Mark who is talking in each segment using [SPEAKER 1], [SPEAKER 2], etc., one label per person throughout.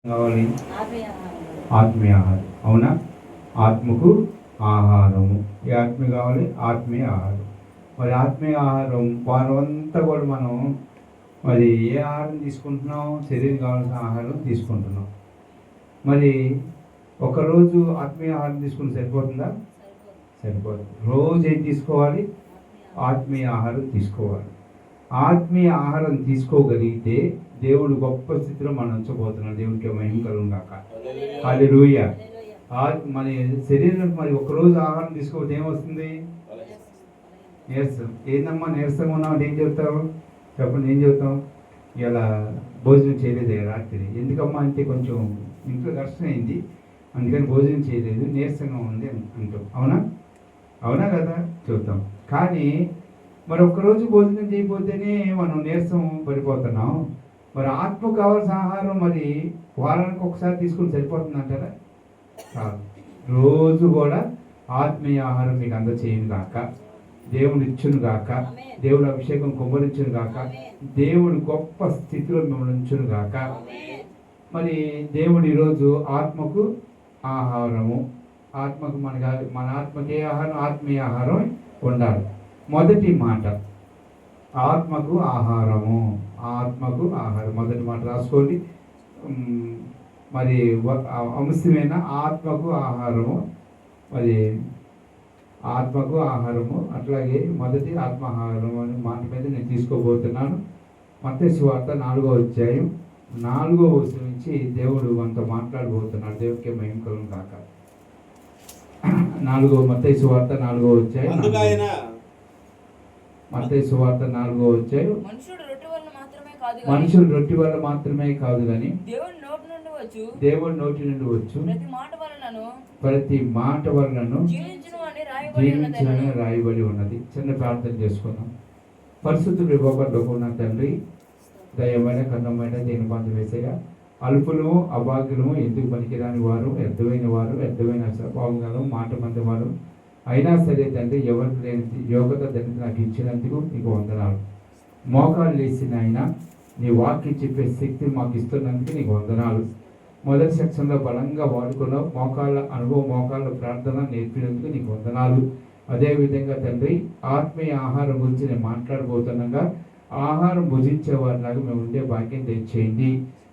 [SPEAKER 1] కావాలి ఆత్మీయ ఆహారం. అవునా? ఆత్మకు ఆహారము. ఏ ఆత్మీయ కావాలి? ఆత్మీయ ఆహారం. మరి ఆత్మీయ ఆహారం వారం అంతా కూడా మనం మరి ఏ ఆహారం తీసుకుంటున్నాం? శరీరం కావాల్సిన ఆహారం తీసుకుంటున్నాం. మరి ఒకరోజు ఆత్మీయ ఆహారం తీసుకుంటే సరిపోతుందా? సరిపోతుంది. రోజు ఏం తీసుకోవాలి? ఆత్మీయ ఆహారం తీసుకోవాలి. ఆత్మీయ ఆహారం తీసుకోగలిగితే దేవుడు గొప్ప స్థితిలో మనం ఉంచబోతున్నాడు. దేవుడికి మహిమ కలుగును గాక. హల్లెలూయా. మన శరీరం మరి ఒకరోజు ఆహారం తీసుకోకపోతే ఏమొస్తుంది? నీరసం. ఏందమ్మా నీరసంగా ఉన్నావు? ఏం చెప్తావు? చెప్పండి, ఏం చెప్తాం? ఇలా భోజనం చేయలేదు రాత్రి. ఎందుకమ్మా అంటే కొంచెం ఇంట్లో కష్టమైంది, అందుకని భోజనం చేయలేదు, నీరసంగా ఉంది అంటాం. అవునా? అవునా కదా? చూద్దాం. కానీ మరి ఒక్కరోజు భోజనం చేయకపోతేనే మనం నీరసం పడిపోతున్నాం. మరి ఆత్మ కావాల్సిన ఆహారం మరి వారానికి ఒకసారి తీసుకుని సరిపోతుంది అంటారా? కాదు. రోజు కూడా ఆత్మీయ ఆహారం మీకు అందచేయను గాక, దేవుడు ఇచ్చును గాక, దేవుడు అభిషేకం కుమ్మరించును గాక, దేవుడు గొప్ప స్థితిలో మిమ్మల్ని ఉంచును గాక. మరి దేవుడు ఈరోజు ఆత్మకు ఆహారము, ఆత్మకు మన ఆత్మకి ఆహారం, ఆత్మీయ ఆహారం ఉండాలి. మొదటి మాట ఆత్మకు ఆహారము. ఆత్మకు ఆహారం మొదటి మాట రాసుకోండి. మరి అంశమైన ఆత్మకు ఆహారము, మరి ఆత్మకు ఆహారము. అట్లాగే మొదటి ఆత్మాహారము అనే మాట మీద నేను తీసుకోబోతున్నాను. మత్తయి సువార్త 4వ అధ్యాయం 4వ వచనం నుంచి దేవుడు మనతో మాట్లాడబోతున్నాడు. దేవుడికి మహిమ కలుగును గాక. మత్తయి సువార్త 4వ అధ్యాయం, మత్తయి సువార్త 4వ అధ్యాయం. మనుషుడు రొట్టె వల్ల మాత్రమే కాదు కానీ దేవుని నోటి నుండి వచ్చు ప్రతి మాట వలనను జీవించునని రాయబడి ఉన్నది. చిన్న ప్రార్థన చేసుకుందాం. పరిశుద్ధుడు గోపర్లోకున్న తండ్రి, దయమైన కన్నమైన దేని బంధు వేసేయ, అల్పులు అభాగ్యులు, ఎందుకు పనికిరాని వారు, వ్యర్థమైన వారు, వ్యర్థమైన స్వభావం మాట మంది వారు అయినా సరే తండ్రి, ఎవరికి లేని యోగ్యత తండ్రి నాకు ఇచ్చినందుకు నీకు వందనాలు. మోకాలు లేచిన ఆయన నీ వాక్యం చెప్పే శక్తి మాకు ఇస్తున్నందుకు నీకు వందనాలు. మొదటి సెక్షన్లో బలంగా వాడుకున్నావు. మోకాళ్ళ అనుభవం, మోకాళ్ళ ప్రార్థన నేర్పినందుకు నీకు వందనాలు. అదేవిధంగా తండ్రి, ఆత్మీయ ఆహారం గురించి నేను మాట్లాడబోతున్నాగా ఆహారం భుజించే వారిలాగా మేము ఉండే భాగ్యం తెచ్చేయండి.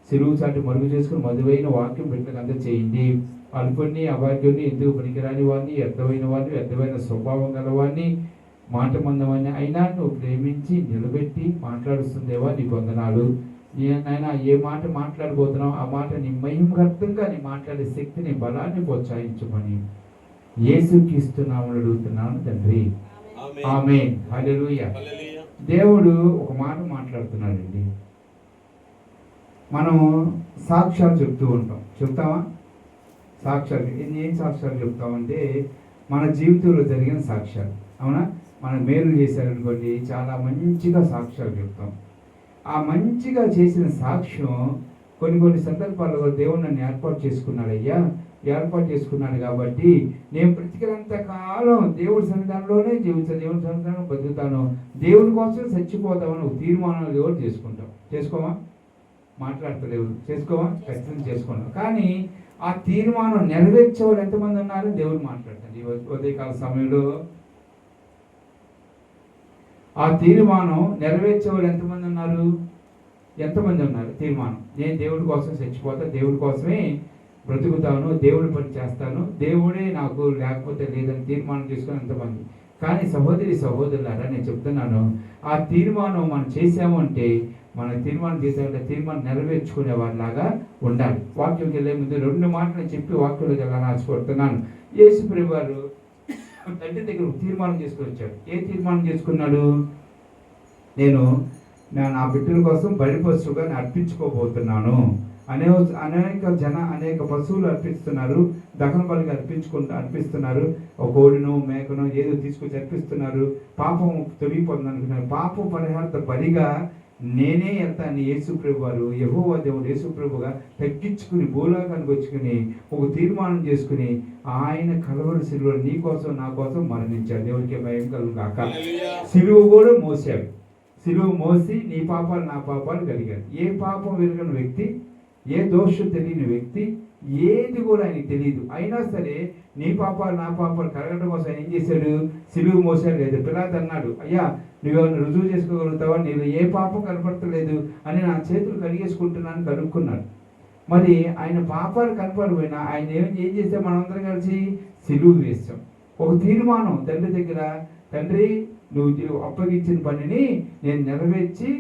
[SPEAKER 1] సిలువు చాటి మరుగు చేసుకుని మధువైన వాక్యం పెట్టకంతా చేయండి. అల్పుని అభాగ్యుని, ఎందుకు పనికిరాని వాడిని, వ్యర్థమైన వాడిని, వ్యర్థమైన స్వభావం గలవాడిని, మాట మందవాడిని అయినా నువ్వు ప్రేమించి నిలబెట్టి మాట్లాడుతుందేవా నీకు వందనాలు. నాయన ఏ మాట మాట్లాడబోతున్నావు ఆ మాట నీ మహిమగర్తంగా నీ మాట్లాడే శక్తిని, బలాన్ని ప్రోత్సహించమని యేసుక్రీస్తు నామములో అడుగుతున్నాను తండ్రి. ఆమేన్. హల్లెలూయా. దేవుడు ఒక మాట మాట్లాడుతున్నాడండి. మనం సాక్ష్యాలు చెప్తూ ఉంటాం. చెప్తామా? సాక్ష్యాలు ఏం సాక్ష్యాలు చెప్తామంటే మన జీవితంలో జరిగిన సాక్ష్యాలు. అవునా? మనం మేలు చేశారనుకోండి, చాలా మంచిగా సాక్ష్యాలు చెప్తాం. ఆ మంచిగా చేసిన సాక్ష్యం కొన్ని సందర్భాల్లో దేవుడు నన్ను ఏర్పాటు చేసుకున్నాడు కాబట్టి నేను బ్రతికినంత కాలం దేవుడి సన్నిధానంలోనే జీవిస్తాను, దేవుడి సన్నిధానం బతుకుతాను, దేవుడి కోసం చచ్చిపోతామని ఒక తీర్మానం దేవుడు చేసుకుంటాం. చేసుకోమా? మాట్లాడతలేవు. చేసుకోమా? ఖచ్చితంగా చేసుకుంటాం. కానీ ఆ తీర్మానం నెరవేర్చే వాళ్ళు ఎంతమంది ఉన్నారు? దేవుడు మాట్లాడతాడు. ఈ ఉదయకాల సమయంలో ఆ తీర్మానం నెరవేర్చేవాళ్ళు ఎంతమంది ఉన్నారు? తీర్మానం, నేను దేవుడి కోసం చచ్చిపోతా, దేవుడి కోసమే బ్రతుకుతాను, దేవుడి పని చేస్తాను, దేవుడే నాకు లేకపోతే లేదని తీర్మానం చేసుకుని ఎంతమంది. కానీ సహోదరులారా, నేను చెప్తున్నాను, ఆ తీర్మానం మనం చేసాము అంటే, మనం తీర్మానం చేసామంటే తీర్మానం నెరవేర్చుకునే వారిలాగా ఉండాలి. వాక్యంకి వెళ్ళే ముందు 2 మాటలు చెప్పి వాక్యంలోకి వెళ్ళాలని ఆశపడుతున్నాను. యేసు ప్రభువు వారు తండ్రి దగ్గర తీర్మానం చేసుకుని వచ్చాడు. ఏ తీర్మానం చేసుకున్నాడు? నేను నా బిడ్డల కోసం బలి పశువుగా అర్పించుకోబోతున్నాను. అనేక పశువులు అర్పిస్తున్నారు, దహన బలిగా అర్పిస్తున్నారు. ఒక కోడినో మేకనో ఏదో తీసుకొచ్చి అర్పిస్తున్నారు. పాపం తొలగిపోతుంది అనుకున్నారు. పాపం పరిహార బలిగా నేనే వెళ్తాను. యేసుప్రభు వారు, యెహోవా దేవుడు యేసుప్రభుగా తగ్గించుకుని భూలోకానికి వచ్చుకుని ఒక తీర్మానం చేసుకుని ఆయన కలవరి సిలువలో నీ కోసం నా కోసం మరణించాడు. దేవుడికి భయం కలుగు కాక. సిలువ కూడా మోసాడు. సిలువ మోసి నీ పాపాలు నా పాపాలు కలిగాడు. ఏ పాపం వెరగని వ్యక్తి ఏ దోషం తెలియని వ్యక్తి, ఏది కూడా ఆయనకి తెలియదు. అయినా సరే నీ పాపాలు నా పాపాలు కరగడం కోసం ఆయన ఏం చేశాడు? సిలువు మోసాడు. లేదు, పిలాతు అన్నాడు, అయ్యా నువ్వేమైనా రుజువు చేసుకోగలుగుతావా? నీలో ఏ పాపం కనపడతలేదు అని నా చేతులు కడిగేసుకుంటున్నాను కనుక్కున్నాడు. మరి ఆయన పాపాలు కనపడిపోయినా ఆయన ఏం చేసాం? మనందరం కలిసి సిలువు వేస్తాం. ఒక తీర్మానం తండ్రి దగ్గర, తండ్రి నువ్వు అప్పగించిన పనిని నేను నెరవేర్చి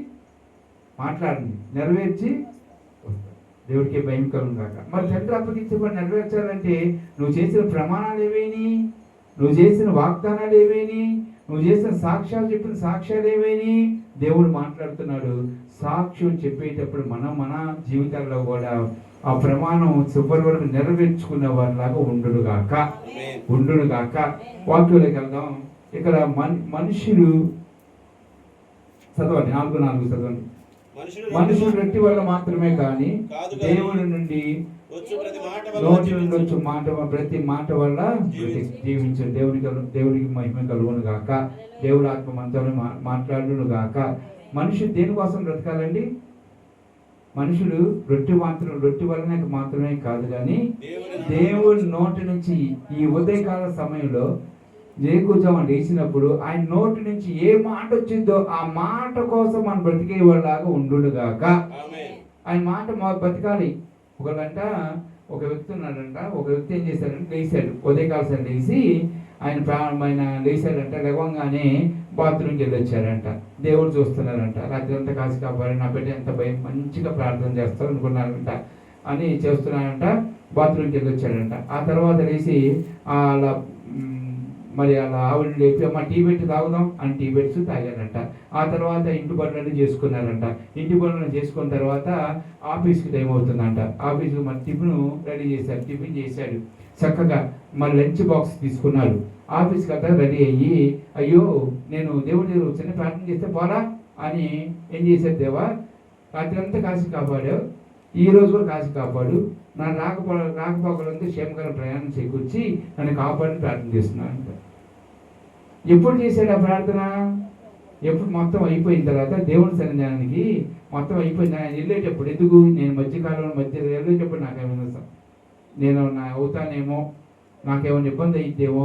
[SPEAKER 1] దేవుడికి భయం కలుగు కాక. మరి తండ్రి అప్పగించిన పని నెరవేర్చాలంటే నువ్వు చేసిన ప్రమాణాలు ఏవేని, నువ్వు చేసిన వాగ్దానాలు ఏవేని, నువ్వు చేసిన సాక్ష్యాలు చెప్పిన సాక్ష్యాలు ఏవేని? దేవుడు మాట్లాడుతున్నాడు. సాక్ష్యం చెప్పేటప్పుడు మన జీవితాల్లో కూడా ఆ ప్రమాణం చివరి వరకు నెరవేర్చుకున్న వారిలాగా ఉండుగాక. వాక్యంలోకి వెళ్దాం. ఇక్కడ మనుషులు చదవండి, 4:4 చదవండి. మనుషులు రొట్టె వల్ల మాత్రమే కానీ దేవుడి నుండి నోటి నుండి వచ్చే మాట, ప్రతి మాట వల్ల జీవించు. దేవుడికి మహిమ కలుగును గాక. దేవుడు ఆత్మ మనతో మాట్లాడును గాక. మనుషులు దేనికోసం బ్రతకాలండి? మనుషులు రొట్టె వలన మాత్రమే కాదు కానీ దేవుడి నోటి నుంచి ఈ ఉదయకాల సమయంలో జయకూర్చమని వేసినప్పుడు ఆయన నోటి నుంచి ఏ మాట వచ్చిందో ఆ మాట కోసం మనం బ్రతికే వాళ్ళలాగా ఉండుగాక. ఆయన మాట బతకాలి. ఒక వ్యక్తి ఉన్నాడంట. ఒక వ్యక్తి ఏం చేశాడంటే లేచాడు, ఉదయకాల సార్ లేచి ఆయన లేచాడంట. లేవగానే బాత్రూమ్కి వెళ్ళి వచ్చారంట. దేవుడు చూస్తున్నారంట. రాత్రి అంతా కాసి కాపాడు, నా బిడ్డ ఎంత భయం, మంచిగా ప్రార్థన చేస్తారు అనుకున్నారంట అని చేస్తున్నారంట. బాత్రూమ్కి వెళ్ళి వచ్చాడంట. ఆ తర్వాత లేచి అలా ఆవిడ లేపి అమ్మ టీ పెట్టి తాగుదాం అని టీ పెట్టి తాగారంట. ఆ తర్వాత ఇంటి పనులన్నీ చేసుకున్నారంట. ఇంటి పనులను చేసుకున్న తర్వాత ఆఫీస్కి టైం అవుతుందంట. ఆఫీస్కి మరి టిఫిన్ రెడీ చేశారు. టిఫిన్ చేశాడు చక్కగా. మరి లంచ్ బాక్స్ తీసుకున్నారు. ఆఫీస్కి అంతా రెడీ అయ్యి, అయ్యో నేను దేవుడి దగ్గర చిన్న ప్రార్థన చేస్తే పోరా అని ఏం చేశారు? దేవా, రాత్రి అంతా కాసి కాపాడావు, ఈ రోజు కూడా కాసి కాపాడు, నా రాకపోకలంతా క్షేమకరం ప్రయాణం చేకూర్చి నన్ను కాపాడిని ప్రార్థన చేస్తున్నాను అంట. ఎప్పుడు చేశాడు ఆ ప్రార్థన? ఎప్పుడు మొత్తం అయిపోయిన తర్వాత దేవుని సన్నిధానానికి మొత్తం అయిపోయింది. ఆయన వెళ్ళేటప్పుడు, ఎందుకు నేను మధ్యకాలంలో వెళ్ళేటప్పుడు నాకేమైనా నేను అవుతానేమో, నాకేమైనా ఇబ్బంది అయిద్దేమో,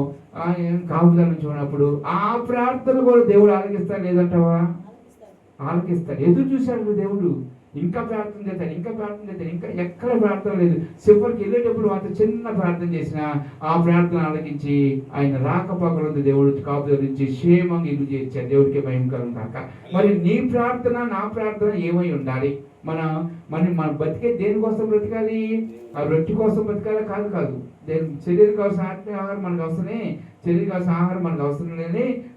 [SPEAKER 1] కాపుదాన్ని చూడప్పుడు ఆ ప్రార్థన కూడా దేవుడు ఆలకిస్తాడు లేదంటావా? ఆలకిస్తాడు. ఎదురు చూశాడు దేవుడు. ఇంకా ప్రార్థన చేస్తాడు, ఇంకా ఎక్కడ ప్రార్థన లేదు. చివరికి వెళ్ళేటప్పుడు అంత చిన్న ప్రార్థన చేసిన ఆ ప్రార్థన ఆలకించి ఆయన రాకపోకలందు దేవుడు కాపుదల నుంచి క్షేమంగా ఇల్లు చేర్చాడు. దేవుడికి భయంకరం కాక. మరి నీ ప్రార్థన నా ప్రార్థన ఏమై ఉండాలి? మన బతికే దేనికోసం బ్రతకాలి? ఆ రొట్టె కోసం బ్రతకాలి? కాదు. శరీరం కావాల్సిన ఆహారం మనకు అవసరమే. శరీరం కావాల్సిన ఆహారం మనకు అవసరం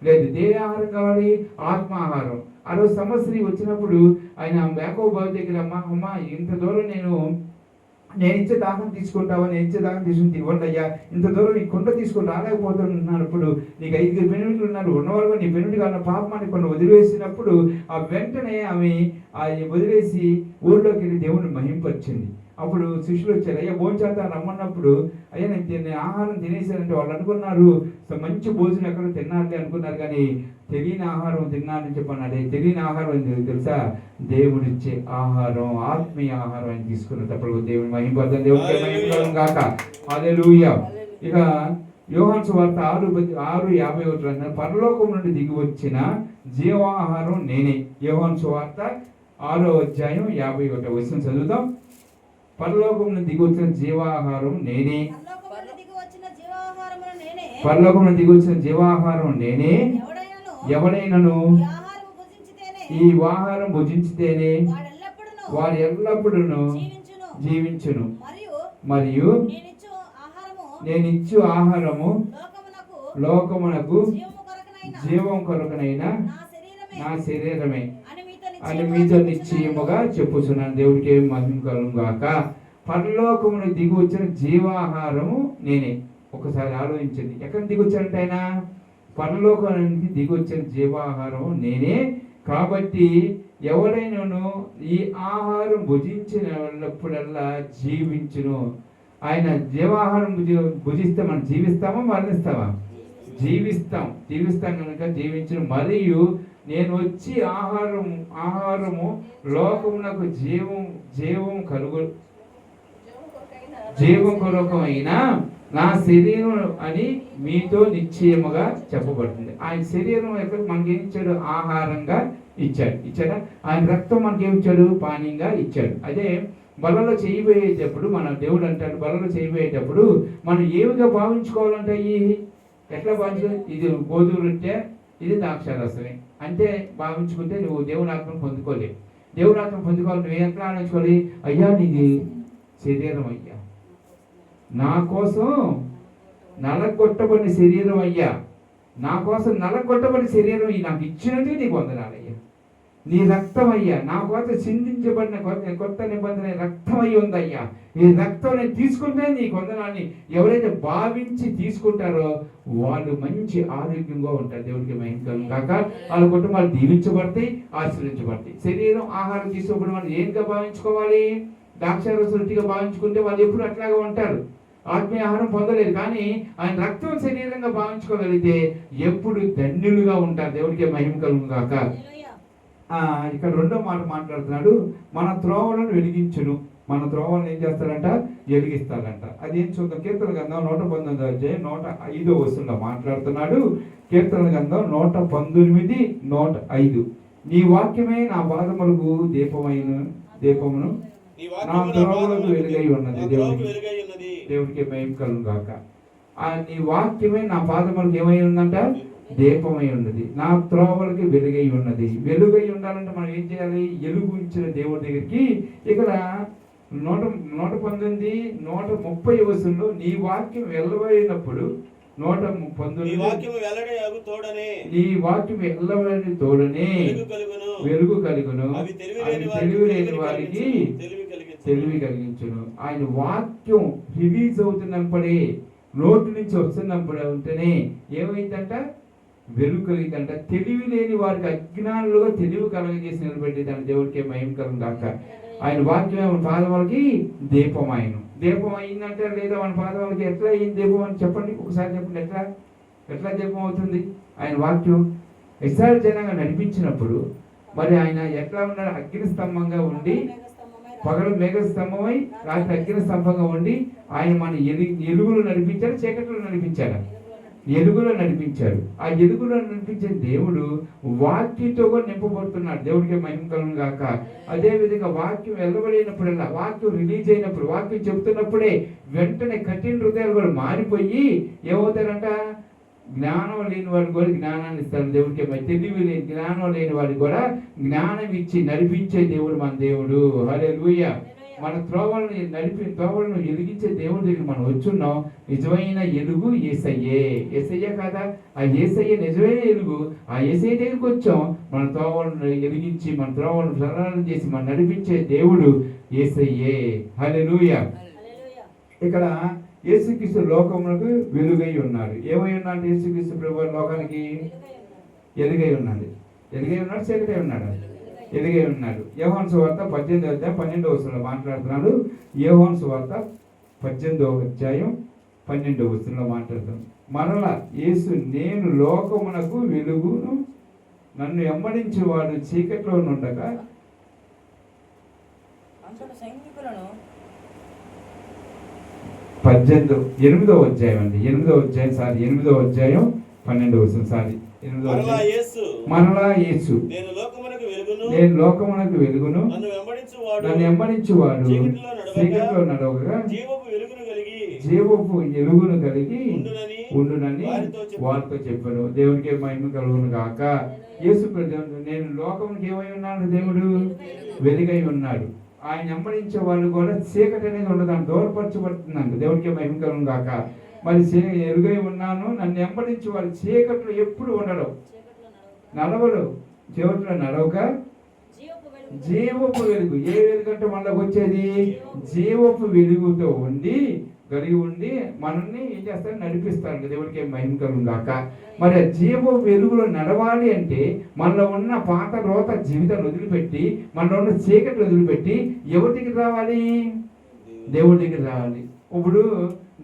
[SPEAKER 1] లేదు. దేని ఆహారం కావాలి? ఆత్మ ఆహారం. ఆ రోజు సమస్య వచ్చినప్పుడు ఆయన యాకోబు బావి దగ్గర, అమ్మ ఇంత దూరం నేను ఇచ్చే దాహం తీసుకుంటావా? నేను ఇచ్చే దాహం తీసుకుని ఇవ్వండి అయ్యా, ఇంత దూరం నీ కుండ తీసుకుని రాలేకపోతున్నప్పుడు నీకు 5 పెనుమిట్లు ఉన్నారు, ఉన్నవాళ్ళు నీ పెనుమిటి కావాల పాపమాన్ని కొన్ని వదిలివేసినప్పుడు ఆ వెంటనే ఆమె వదిలేసి ఊళ్ళోకి వెళ్ళి దేవుడిని మహింపరిచింది. అప్పుడు శిష్యులు వచ్చారు, అయ్యా భోజనం రమ్మన్నప్పుడు, అయ్యా నేను ఆహారం తినేసానంటే వాళ్ళు అనుకున్నారు మంచి భోజనం ఎక్కడ తిన్నారులే అనుకున్నారు, కానీ తెలియని ఆహారం తిన్నారని చెప్పన్నాడు. తెలియని ఆహారం అని తెలుసా? దేవుడిచ్చే ఆహారం, ఆత్మీయ ఆహారం అని తీసుకున్నప్పుడు దేవుని మహింపడతాం. దేవుడికి మహింపడం కాక. హల్లెలూయా. ఇక యోహాను సువార్త 6:51 పరలోకం నుండి దిగి వచ్చిన జీవాహారం నేనే. యోహాను సువార్త 6:51 చదువుతాం. పరలోకం నుండి దిగి వచ్చిన జీవాహారం నేనే. పరలోకం నుండి దిగి వచ్చిన జీవాహారం నేనే. ఎవడైనను ఈ ఆహారం భుజించితేనే వారు ఎల్లప్పుడూ జీవించును. మరియు నేనిచ్చు ఆహారము లోకమునకు జీవం కొరకునైన నా శరీరమే అని మీతో నిశ్చయముగా చెప్పుచున్నాను. దేవుడికి మహిమ కలుగును గాక. పరలోకమును దిగి వచ్చిన జీవాహారము నేనే. ఒకసారి ఆలోచించండి, ఎక్కడ దిగి వచ్చాడంటే ఆయన పరలోకానికి దిగి వచ్చిన జీవాహారం నేనే. కాబట్టి ఎవరైనాను ఈ ఆహారం భుజించినప్పుడల్లా జీవించును. ఆయన జీవాహారం భుజిస్తే మనం జీవిస్తామా మరణిస్తామా? జీవిస్తాం కనుక జీవించును. మరియు నేను వచ్చి ఆహారము లోకమునకు జీవం
[SPEAKER 2] జీవం కొరకమైన నా శరీరం అని మీతో నిశ్చయముగా చెప్పబడుతుంది. ఆయన శరీరం ఎక్కడ మనకి ఏం ఇచ్చాడు? ఆహారంగా ఇచ్చాడా? ఆయన రక్తం మనకి ఏమి ఇచ్చాడు? పానీయంగా ఇచ్చాడు. అదే బలలో చేయబోయేటప్పుడు మన దేవుడు అంటాడు, బలలో చేయబోయేటప్పుడు మనం ఏమిగా భావించుకోవాలంటే ఎట్లా భావించుకో? ఇది గోధుమ రొట్టె, ఇది ద్రాక్షారసమే అంటే భావించుకుంటే నువ్వు దేవుని ఆత్మను పొందుకోలేవు. దేవుని ఆత్మను పొందుకోవాలి నువ్వు ఎట్లా ఆలోచించుకోవాలి? అయ్యా నీది శరీరం అయ్యా, నా కోసం నలగొట్టబడిన శరీరం అయ్యా, నా కోసం నలగొట్టబడిన శరీరం నాకు ఇచ్చినట్టు నీకు వందనాలయ్యా. నీ రక్తం అయ్యా, నా కోసం చిందించబడిన కొత్త నిబంధన రక్తం అయ్యి ఉందయ్యా. ఈ రక్తం నేను తీసుకుంటే నీకు వందనాన్ని ఎవరైతే భావించి తీసుకుంటారో వాళ్ళు మంచి ఆరోగ్యంగా ఉంటారు. దేవుడికి మహిమ కాక వాళ్ళ కుటుంబాలు దీవించబడతాయి, ఆశీర్వించబడతాయి. శరీరం ఆహారం తీసుకోవడం మనం ఏంగా భావించుకోవాలి? ద్రాక్షారసంగా భావించుకుంటే వాళ్ళు ఎప్పుడు అట్లాగే ఉంటారు, ఆత్మీయ ఆహారం పొందలేదు. కానీ ఆయన రక్తం శరీరంగా భావించుకోగలిగితే ఎప్పుడు ధన్యులుగా ఉంటారు. దేవుడికి మహిమ కలుగు కాక. ఇక్కడ రెండో మాట మాట్లాడుతున్నాడు, మన త్రోవలను వెలిగించును. మన త్రోవలను ఏం చేస్తారంట? వెలిగిస్తారంట. అది ఏం చూద్దాం. కీర్తన గ్రంథం 119 అధ్యాయం 105 వచనంలో మాట్లాడుతున్నాడు. కీర్తన గ్రంథం 119, 105. నీ వాక్యమే నా పాదములకు దీపమును నా త్రోవలకు వెలుగై ఉన్నది. దేవుడికి మహిమ కలుగు గాక. నీ వాక్యమే నా పాదములకు ఏమై ఉందంట? దీపమై ఉన్నది, నా త్రోవలకి వెలుగై ఉన్నది. వెలుగై ఉండాలంటే మనం ఏం చేయాలి? ఎలుగు ఇచ్చిన దేవుడి దగ్గరికి. ఇక్కడ 119, 130 వచనంలో నీ వాక్యం వెల్లబడినప్పుడు 119 నీ వాక్యం వెల్లబడి తోడనే వెలుగు కలుగును, అవి తెలివి లేని వారికి తెలివి కలిగించును. ఆయన వాక్యం రిలీజ్ అవుతున్నప్పుడే, నోటి నుంచి వస్తున్నప్పుడు ఉంటేనే ఏమైందంట? వెలుగు కలిగిందంట. తెలివి లేని వారికి అజ్ఞానులుగా తెలివి కలగజేసి నిలబెట్టేదంట. దేవుడికి మహిమ కలుగు కాక. ఆయన వాక్యం మన పాదములకి దీపం. ఆయన దీపం అయిందంటే లేదా మన పాదములకి ఎట్లా అయింది దీపం అని చెప్పండి, ఒకసారి చెప్పండి. ఎట్లా దీపం అవుతుంది? ఆయన వాక్యం ఇశ్రాయేలు జనాంగం నడిపించినప్పుడు మరి ఆయన ఎట్లా ఉన్నాడు? అగ్ని స్తంభంగా ఉండి, పగలు మేఘ స్తంభమై రాత్రి అగ్ని స్తంభంగా ఉండి ఆయన మన ఎలుగులు నడిపించాడు, చీకట్లో నడిపించాడు, ఎలుగులో నడిపించాడు. ఆ ఎలుగులో నడిపించే దేవుడు వాక్యంతో కూడా నింపబడుతున్నాడు. దేవుడికి మహిమ కలుగును గాక. అదే విధంగా వాక్యం వెలువడినప్పుడల్లా, వాక్యం రిలీజ్ అయినప్పుడు, వాక్యం చెబుతున్నప్పుడే వెంటనే కఠిన హృదయాలు కూడా మారిపోయి ఏమవుతారంట? జ్ఞానం లేని వాడికి కూడా జ్ఞానాన్ని ఇస్తాడు. దేవుడికి తెలివి లేని జ్ఞానం లేని వాడికి కూడా జ్ఞానం ఇచ్చి నడిపించే దేవుడు మన దేవుడు. హల్లెలూయా. మన త్రోవలను వెలిగించే దేవుడి దగ్గర మనం వచ్చున్నాం. నిజమైన ఎలుగు యేసయ్యే కదా? ఆ యేసయ్య నిజమైన ఎలుగు. ఆ యేసయ్య దగ్గరికి వచ్చాం. మన త్రోవలను వెలిగించి మన త్రోవలను సరళం చేసి మన నడిపించే దేవుడు యేసయ్యే. హల్లెలూయా. ఇక్కడ యేసుక్రీస్తు లోకములకు వెలుగై ఉన్నాడు. ఏమై ఉన్నాడు? యేసుక్రీస్తు ప్రభు లోకానికి ఎలుగై ఉన్నాడు. చీకటై ఉన్నాడు. ఎలుగై ఉన్నాడు. యోహాను సువార్త 18వ అధ్యాయం 12వ వచనంలో మాట్లాడుతున్నాడు. యోహాను సువార్త 18వ అధ్యాయం 12వ వచనంలో మాట్లాడుతున్నాడు. మరలా యేసు, నేను లోకమునకు వెలుగును, నన్ను వెంబడించి వాడు చీకట్లో నుండగా 8వ అధ్యాయం 8వ అధ్యాయం 12వ వచనం. మరలా యేసు, నేను లోకమునకు వెలుగును, నన్ను వెంబడించువాడు చీకట్లో నడవగా జీవపు వెలుగును కలిగి ఉండునని వారితో చెప్పాను. దేవుడికి మహిమ కలుగును గాక. యేసు నేను లోకమునికి ఏమై ఉన్నాడు? దేవుడు వెలుగై ఉన్నాడు. ఆయన వెంబడించే వాళ్ళు కూడా చీకటి అనేది ఉండదు, దూరపరచబడుతుందంట. దేవుడికి మహిమ కలుగును గాక. మరి ఎరుగై ఉన్నాను, నన్ను వెంబడించి వాడు చీకట్లో ఎప్పుడు నడవడు, చీకట్లో నడవక జీవపు వెలుగు. ఏ వెలుగు అంటే మనలోకి వచ్చేది? జీవపు వెలుగుతో కలిగి ఉండి మనల్ని ఏం చేస్తారు? నడిపిస్తారు. దేవుడికి మహిమ కలుగును గాక. మరి ఆ జీవపు వెలుగులో నడవాలి అంటే మనలో ఉన్న పాత రోత జీవితాన్ని వదిలిపెట్టి, మనలో ఉన్న చీకట్లు వదిలిపెట్టి ఎవరి దగ్గర రావాలి? దేవుడి దగ్గర రావాలి. ఇప్పుడు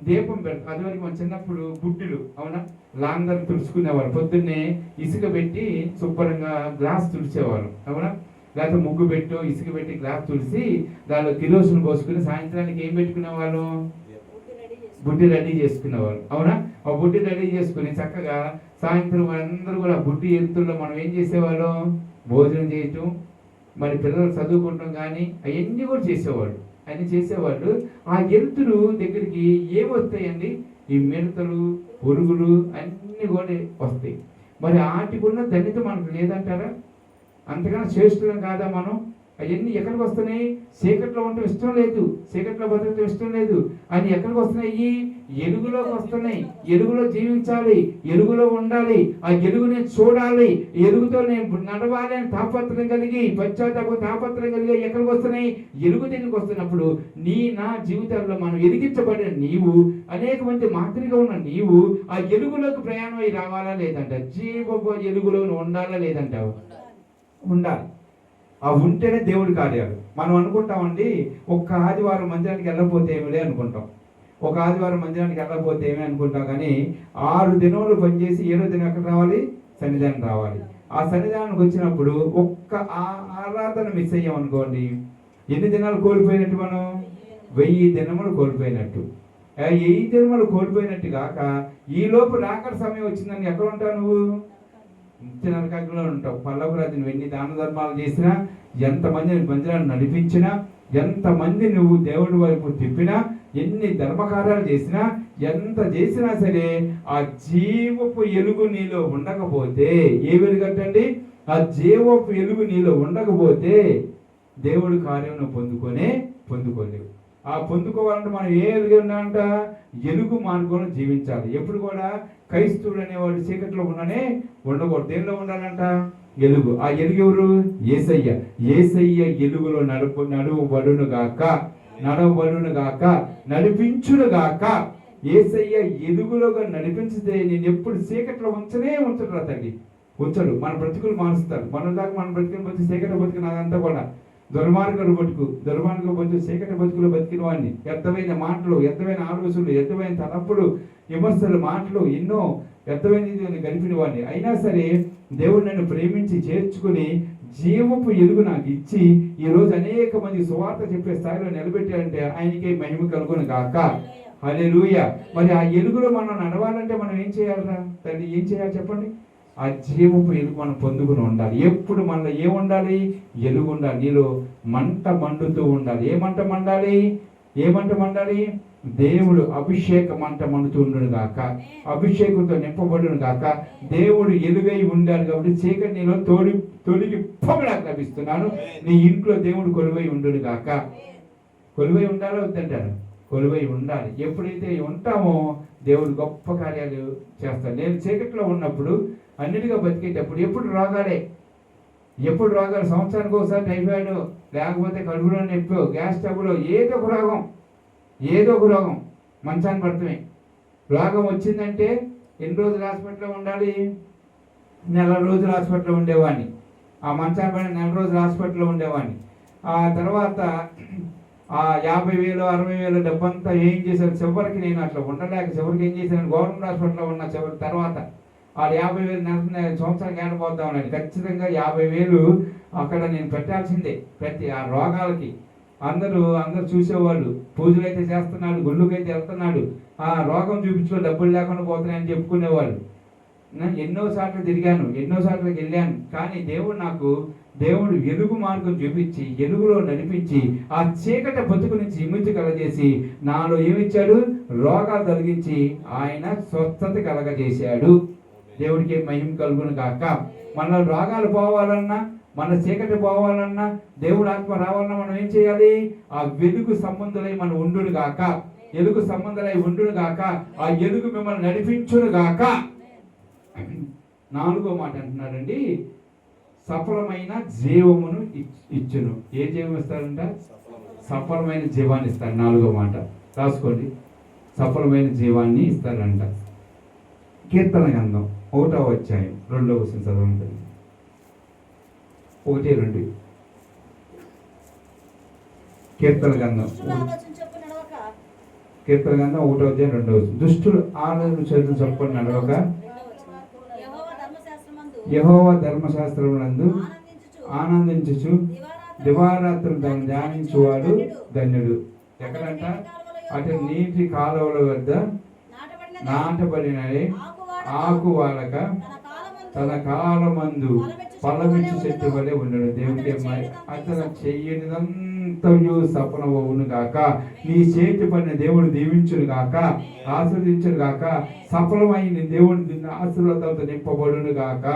[SPEAKER 2] దీపం పెడతాం. అదివరకు మన చిన్నప్పుడు బుడ్డిలు, అవునా, లాంగర్ తుడుచుకునేవారు. పొద్దున్నే ఇసుక పెట్టి శుభ్రంగా గ్లాస్ తుడిచేవారు, అవునా. లేకపోతే ముగ్గు పెట్టు, ఇసుక పెట్టి గ్లాస్ తుడిసి దానిలో కిరోసిన్ పోసుకుని సాయంత్రానికి ఏం పెట్టుకునేవాళ్ళు? బుడ్డి రెడీ చేసుకునేవాళ్ళు. అవునా? ఆ బుడ్డి రెడీ చేసుకుని చక్కగా సాయంత్రం అందరూ కూడా బుడ్డి ఎత్తుల్లో మనం ఏం చేసేవాళ్ళం? భోజనం చేయటం, మరి పిల్లలు చదువుకుంటాం కానీ అవన్నీ కూడా చేసేవాళ్ళు. అన్నీ చేసేవాళ్ళు. ఆ ఎలుతురు దగ్గరికి ఏమొస్తాయండి? ఈ మిడతలు, పురుగులు అన్నీ కూడా వస్తాయి. మరి వాటికున్న ధన్యత మనకు లేదంటారా? అంతకన్నా శ్రేష్ఠులం కాదా మనం? అవన్నీ ఎక్కడికి వస్తున్నాయి? చీకట్లో ఉండటం ఇష్టం లేదు, చీకట్లో బతకటం ఇష్టం లేదు అని ఎక్కడికి వస్తున్నాయి? ఎలుగులోకి వస్తున్నాయి. ఎలుగులో జీవించాలి, ఎలుగులో ఉండాలి, ఆ ఎలుగుని చూడాలి, ఎలుగుతో నేను నడవాలి అని తాపత్రం కలిగి, పశ్చాత్తాప తాపత్రం కలిగి ఎక్కడికి వస్తున్నాయి? ఎలుగు దగ్గరికి వస్తున్నప్పుడు నా జీవితంలో మనం ఎదిగించబడిన నీవు, అనేక మంది మాదిరిగా ఉన్న నీవు ఆ ఎలుగులోకి ప్రయాణం అయి రావాలా లేదంట? జీవ ఎలుగులో ఉండాలా లేదంటావు? ఉండాలి. ఆ ఉంటేనే దేవుడి కార్యాలు. మనం అనుకుంటామండి, ఒక్క ఆదివారం మందిరానికి వెళ్ళకపోతే ఏమిలే అనుకుంటాం, ఒక ఆదివారం మందిరానికి వెళ్ళకపోతే ఏమి అనుకుంటాం. కానీ 6 దినములు పనిచేసి 7వ దినం ఎక్కడ రావాలి? సన్నిధానం రావాలి. ఆ సన్నిధానానికి వచ్చినప్పుడు ఒక్క ఆరాధన మిస్ అయ్యాం అనుకోండి, ఎన్ని దినాలు కోల్పోయినట్టు? మనం 1000 దినములు కోల్పోయినట్టు. 1000 దినములు కోల్పోయినట్టు కాక ఈ లోపు రాకడ సమయం వచ్చిందని ఎక్కడ ఉంటావు నువ్వు? నరకంలో ఉంటావు. పల్లపు రాజు నువ్వు ఎన్ని దాన ధర్మాలు చేసినా, ఎంతమంది మందిరాన్ని నడిపించినా, ఎంతమంది నువ్వు దేవుడి వైపు తిప్పినా, ఎన్ని ధర్మకార్యాలు చేసినా, ఎంత చేసినా సరే ఆ జీవపు ఎలుగు నీలో ఉండకపోతే, ఏ వెలుగంటండి? ఆ జీవపు ఎలుగు నీలో ఉండకపోతే దేవుడి కార్యం పొందుకోలేవు. ఆ పొందుకోవాలంటే మనం ఏ ఎలుగు ఉన్నామంట? ఎలుగు మార్గంలో జీవించాలి. ఎప్పుడు కూడా క్రైస్తవుడు అనేవాడు చీకట్లో ఉండకూడదు. దేనిలో ఉండాలంట? ఎలుగు. ఆ ఎలుగు ఎవరు? యేసయ్య. యేసయ్య ఎలుగులో నడవబడును గాక నడిపించును గాక. యేసయ్య ఎలుగులోగా నడిపించితే నేను ఎప్పుడు చీకట్లో ఉంచడు తల్లి, ఉంచడు. మన బ్రతుకులు మారుస్తాడు. మన దాకా మన బ్రతుకులు బతికి చీకటి బతికిన అదంతా కూడా దుర్మార్గులు బతుకు చీకటి బతుకులు బతికిన వాడిని, వ్యర్థమైన మాటలు, వ్యర్థమైన ఆలోచనలు, వ్యర్థమైన తలపులు, విమర్శలు, మాటలు ఎన్నో వ్యర్థమైన గడిపిన వాడిని. అయినా సరే దేవుడు నన్ను ప్రేమించి చేర్చుకుని జీవపు ఎలుగు నాకు ఇచ్చి ఈరోజు అనేక మంది సువార్త చెప్పే స్థాయిలో నిలబెట్టారంటే ఆయనకే మహిమ కలుగును గాక. హల్లెలూయా. మరి ఆ ఎలుగులో మనం నడవాలంటే మనం ఏం చేయాలరా తల్లి? ఏం చేయాలి చెప్పండి? ఆ జీవపు ఎలుగు మనం పొందుకుని ఉండాలి. ఎప్పుడు మనలో ఏముండాలి? ఎలుగు ఉండాలి. నీలో మంట మండుతూ ఉండాలి. ఏ మంట మండాలి? దేవుడు అభిషేక మంట మండుతూ ఉండును గాక, అభిషేకంతో నింపబడును గాక. దేవుడు ఎలుగై ఉండాలి కాబట్టి చీకటి నీలో తొలిగి పొగడానికి లభిస్తున్నాను. నీ ఇంట్లో దేవుడు కొలువై ఉండును గాక. కొలువై ఉండాలో వద్దంటారు? కొలువై ఉండాలి. ఎప్పుడైతే ఉంటామో దేవుడు గొప్ప కార్యాలు చేస్తాడు. నేను చీకట్లో ఉన్నప్పుడు అన్నిటిగా బతికేటప్పుడు ఎప్పుడు రోగాలు, సంవత్సరానికి ఒకసారి టైఫాయిడ్, లేకపోతే కడుపులో నొప్పి, గ్యాస్ ట్రబుల్, ఏదో ఒక రోగం మంచాన్ని పడుతున్నాయి. రోగం వచ్చిందంటే ఎన్ని రోజులు హాస్పిటల్లో ఉండాలి? నెల రోజులు హాస్పిటల్లో ఉండేవాడిని. ఆ మంచాన్ని పడిన నెల రోజులు హాస్పిటల్లో ఉండేవాడిని. ఆ తర్వాత ఆ 50,000 60,000 డబ్బంతా ఏం చేశారు? చివరికి నేను అట్లా ఉండలేక చివరికి ఏం చేశాను? గవర్నమెంట్ హాస్పిటల్లో ఉన్న చివరి తర్వాత ఆ 50,000 సంవత్సరానికి ఏడపోద్దాం అని ఖచ్చితంగా 50,000 అక్కడ నేను పెట్టాల్సిందే. ప్రతి ఆ రోగాలకి అందరూ చూసేవాళ్ళు. పూజలు అయితే చేస్తున్నాడు, గుళ్ళకైతే వెళ్తున్నాడు, ఆ రోగం చూపించుకో డబ్బులు లేకుండా పోతున్నాయని చెప్పుకునేవాళ్ళు. ఎన్నో సార్లు తిరిగాను, ఎన్నో సార్లకు వెళ్ళాను. కానీ దేవుడు ఎలుగు మార్గం చూపించి ఎలుగులో నడిపించి ఆ చీకటి బతుకు నుంచి విముక్తి కలగజేసి నాలో ఏమిచ్చాడు? రోగాలు తొలగించి ఆయన స్వస్థత కలగజేశాడు. దేవుడికి మహిమ కలుగును గాక. మన రోగాలు పోవాలన్నా, మన చీకటి పోవాలన్నా, దేవుడు ఆత్మ రావాలన్నా మనం ఏం చేయాలి? ఆ వెలుగు సంబంధులై మనం ఉండును గాక. ఎలుగు సంబంధులై ఉండును గాక. ఆ ఎలుగు మిమ్మల్ని నడిపించును గాక. 4వ మాట అంటున్నారండి, సఫలమైన జీవమును ఇచ్చును. ఏ జీవం ఇస్తారంట? సఫలమైన జీవాన్ని ఇస్తారు. 4వ మాట రాసుకోండి. సఫలమైన జీవాన్ని ఇస్తారంట. కీర్తన గ్రంథం 1వ అధ్యాయం 2వ వచనం చదవండి. 1-2 కీర్తన గ్రంథం 1వ అధ్యాయం 2వ వచనం. దుష్టులు ఆలోచన చొప్పున నడవక యెహోవా ధర్మశాస్త్రమునందు ఆనందించుచు దివారాత్రులు దాన్ని ధ్యానించువాడు ధన్యుడు. ఎక్కడంట? అటు నీటి కాలువల వద్ద నాటబడినది ఆకు వాడక తన కాలమందు ఫలమిచ్చి చెట్టు వలె ఉండడు. దేవుడికి అతను చెయ్యనిదంతయు సఫలమవును గాక. నీ చేతి పని దేవుడు దీవించును గాక, ఆశీర్వదించును గాక. సఫలమైన దేవుడు నిన్ను ఆశీర్వాదాలతో నింపబడును గాక.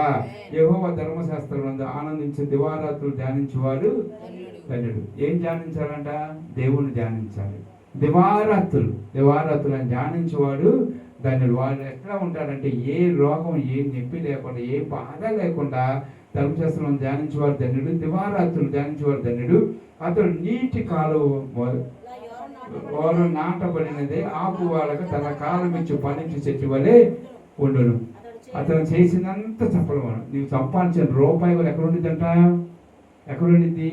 [SPEAKER 2] యెహోవా ధర్మశాస్త్రం నందు ఆనందించి దివారాత్రులు ధ్యానించువాడు ధన్యుడు. ఏం ధ్యానించాలంట? దేవుణ్ణి ధ్యానించాలి. దివారాత్రులను ధ్యానించేవాడు ధన్యుడు. వాళ్ళు ఎట్లా ఉంటారంటే ఏ రోగం, ఏ నొప్పి లేకుండా, ఏ బాధ లేకుండా ధర్మశాస్త్రం ధ్యానించేవాడు ధన్యుడు. దివారాత్రులు ధ్యానించేవాడు ధన్యుడు. అతడు నీటి కాలువ నాటబడినదే ఆకు వాళ్ళకు తన కాలం ఇచ్చి ఫలించి చెట్టు వలె ఉండును. అతను చేసినంత సఫలమను. నీవు సంపాదించిన రూపాయి కూడా ఎక్కడ ఉండిద్దంట? ఎక్కడ ఉండిద్ది?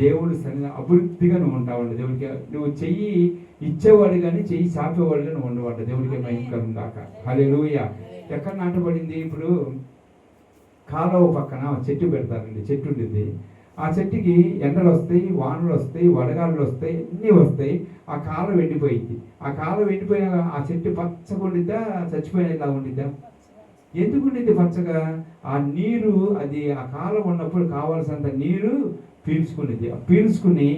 [SPEAKER 2] దేవుడు సన్నిధి అభివృద్ధిగా నువ్వు ఉంటావండి. దేవుడికి నువ్వు చెయ్యి ఇచ్చేవాడు కానీ చెయ్యి చాపేవాడుగా నువ్వు ఉండవంట. దేవుడికి మహిమ దాకా. హల్లెలూయా. ఎక్కడ నాటబడింది? ఇప్పుడు కాలువ పక్కన చెట్టు పెడతారండి. చెట్టు ఉంటుంది. ఆ చెట్టుకి ఎండలు వస్తాయి, వానలు వస్తాయి, వడగాళ్ళు వస్తాయి, అన్నీ వస్తాయి. ఆ కాలువ ఎండిపోయింది. ఆ కాలువ ఎండిపోయిన ఆ చెట్టు పచ్చగా ఉండిద్దా, చచ్చిపోయినలా ఉండిద్దా? ఎందుకు ఉండిద్ది పచ్చగా? ఆ నీరు, అది ఆ కాలువ ఉన్నప్పుడు కావాల్సినంత నీరు పీల్చుకునేది. పీల్చుకుని